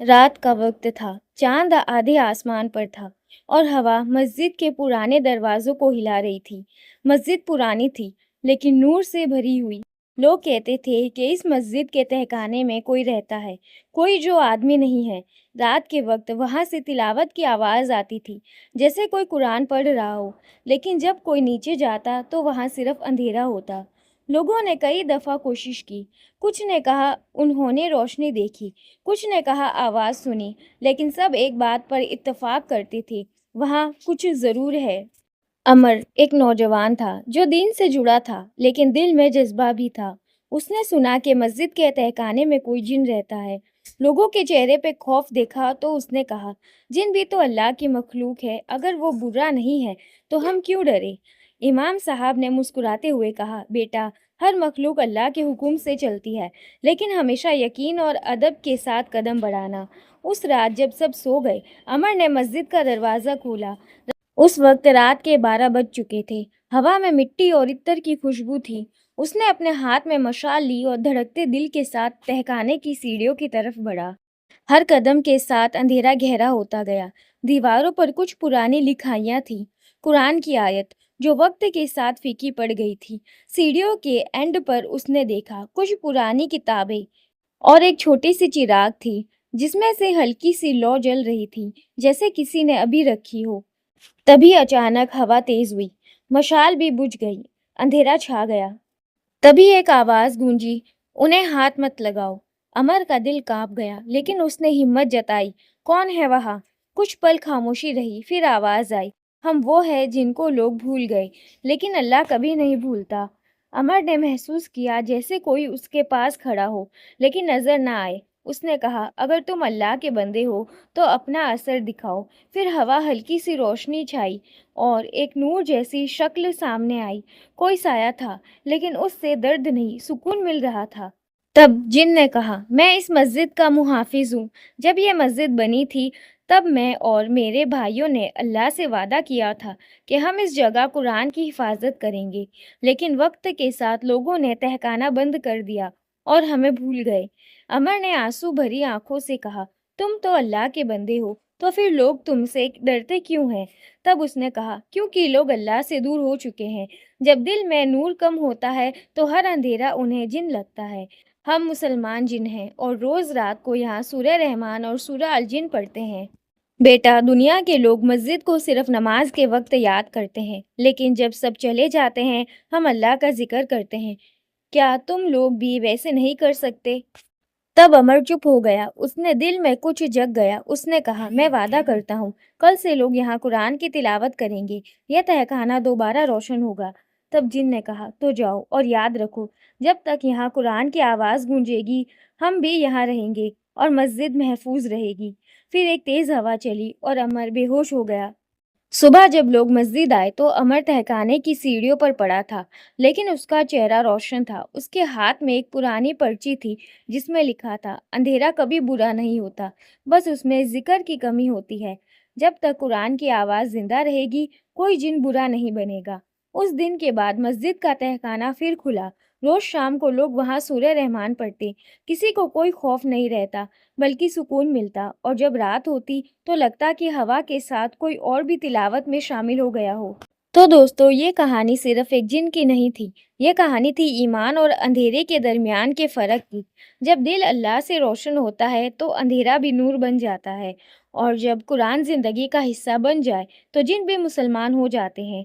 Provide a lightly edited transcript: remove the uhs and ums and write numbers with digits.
रात का वक्त था, चांद आधे आसमान पर था और हवा मस्जिद के पुराने दरवाजों को हिला रही थी। मस्जिद पुरानी थी, लेकिन नूर से भरी हुई। लोग कहते थे कि इस मस्जिद के तहखाने में कोई रहता है, कोई जो आदमी नहीं है। रात के वक्त वहां से तिलावत की आवाज आती थी, जैसे कोई कुरान पढ़ रहा हो। लेकिन जब कोई नीचे जाता तो वहां सिर्फ अंधेरा होता। लोगों ने कई दफा कोशिश की। कुछ ने कहा उन्होंने रोशनी देखी, कुछ ने कहा आवाज सुनी, लेकिन सब एक बात पर इत्तेफाक करते थे, वहाँ कुछ जरूर है। अमर एक नौजवान था जो दीन से जुड़ा था, लेकिन दिल में जज्बा भी था। उसने सुना कि मस्जिद के तहखाने में कोई जिन रहता है। लोगों के चेहरे पे खौफ देखा तो उसने कहा, जिन भी तो अल्लाह की मखलूक है, अगर वो बुरा नहीं है तो हम क्यों डरे। इमाम साहब ने मुस्कुराते हुए कहा, बेटा, हर मखलूक अल्लाह के हुक्म से चलती है, लेकिन हमेशा यकीन और अदब के साथ कदम बढ़ाना। उस रात जब सब सो गए, अमर ने मस्जिद का दरवाज़ा खोला। उस वक्त रात के 12 बज चुके थे। हवा में मिट्टी और इत्तर की खुशबू थी। उसने अपने हाथ में मशाल ली और धड़कते दिल के साथ तहखाने की सीढ़ियों की तरफ बढ़ा। हर कदम के साथ अंधेरा गहरा होता गया। दीवारों पर कुछ पुरानी लिखाइयाँ थीं, कुरान की आयत जो वक्त के साथ फीकी पड़ गई थी। सीढ़ियों के एंड पर उसने देखा कुछ पुरानी किताबें और एक छोटी सी चिराग थी, जिसमें से हल्की सी लौ जल रही थी, जैसे किसी ने अभी रखी हो। तभी अचानक हवा तेज हुई, मशाल भी बुझ गई, अंधेरा छा गया। तभी एक आवाज गूंजी, उन्हें हाथ मत लगाओ। अमर का दिल कांप गया, लेकिन उसने हिम्मत जताई। कौन है वहां? कुछ पल खामोशी रही, फिर आवाज आई, हम वो है जिनको लोग भूल गए, लेकिन अल्लाह कभी नहीं भूलता। अमर ने महसूस किया जैसे कोई उसके पास खड़ा हो, लेकिन नजर ना आए। उसने कहा, अगर तुम अल्लाह के बंदे हो तो अपना असर दिखाओ। फिर हवा हल्की सी रोशनी छाई और एक नूर जैसी शक्ल सामने आई। कोई साया था, लेकिन उससे दर्द नहीं, सुकून मिल रहा था। तब जिन ने कहा, मैं इस मस्जिद का मुहाफिज हूँ। जब ये मस्जिद बनी थी, तब मैं और मेरे भाइयों ने अल्लाह से वादा किया था कि हम इस जगह कुरान की हिफाजत करेंगे। लेकिन वक्त के साथ लोगों ने तहखाना बंद कर दिया और हमें भूल गए। अमर ने आंसू भरी आंखों से कहा, तुम तो अल्लाह के बंदे हो, तो फिर लोग तुमसे डरते क्यों हैं? तब उसने कहा, क्योंकि लोग अल्लाह से दूर हो चुके हैं। जब दिल में नूर कम होता है तो हर अंधेरा उन्हें जिन लगता है। हम मुसलमान जिन हैं और रोज रात को यहाँ सूरह रहमान और सूरह अल जिन पढ़ते हैं। बेटा, दुनिया के लोग मस्जिद को सिर्फ नमाज के वक्त याद करते हैं, लेकिन जब सब चले जाते हैं हम अल्लाह का जिक्र करते हैं। क्या तुम लोग भी वैसे नहीं कर सकते? तब अमर चुप हो गया। उसने दिल में कुछ जग गया। उसने कहा, मैं वादा करता हूँ, कल से लोग यहाँ कुरान की तिलावत करेंगे, यह तहखाना दोबारा रोशन होगा। तब जिन ने कहा, तो जाओ और याद रखो, जब तक यहाँ कुरान की आवाज़ गूंजेगी हम भी यहाँ रहेंगे और मस्जिद महफूज रहेगी। फिर एक तेज हवा चली और अमर बेहोश हो गया। सुबह जब लोग मस्जिद आए तो अमर तहखाने की सीढ़ियों पर पड़ा था, लेकिन उसका चेहरा रोशन था। उसके हाथ में एक पुरानी पर्ची थी, जिसमें लिखा था, अंधेरा कभी बुरा नहीं होता, बस उसमें जिक्र की कमी होती है। जब तक कुरान की आवाज़ जिंदा रहेगी कोई जिन बुरा नहीं बनेगा। उस दिन के बाद मस्जिद का तहखाना फिर खुला। रोज शाम को लोग वहाँ सूरह रहमान पढ़ते। किसी को कोई खौफ नहीं रहता, बल्कि सुकून मिलता। और जब रात होती तो लगता कि हवा के साथ कोई और भी तिलावत में शामिल हो गया हो। तो दोस्तों, ये कहानी सिर्फ एक जिन की नहीं थी, ये कहानी थी ईमान और अंधेरे के दरमियान के फ़र्क की। जब दिल अल्लाह से रोशन होता है तो अंधेरा भी नूर बन जाता है, और जब कुरान ज़िंदगी का हिस्सा बन जाए तो जिन भी मुसलमान हो जाते हैं।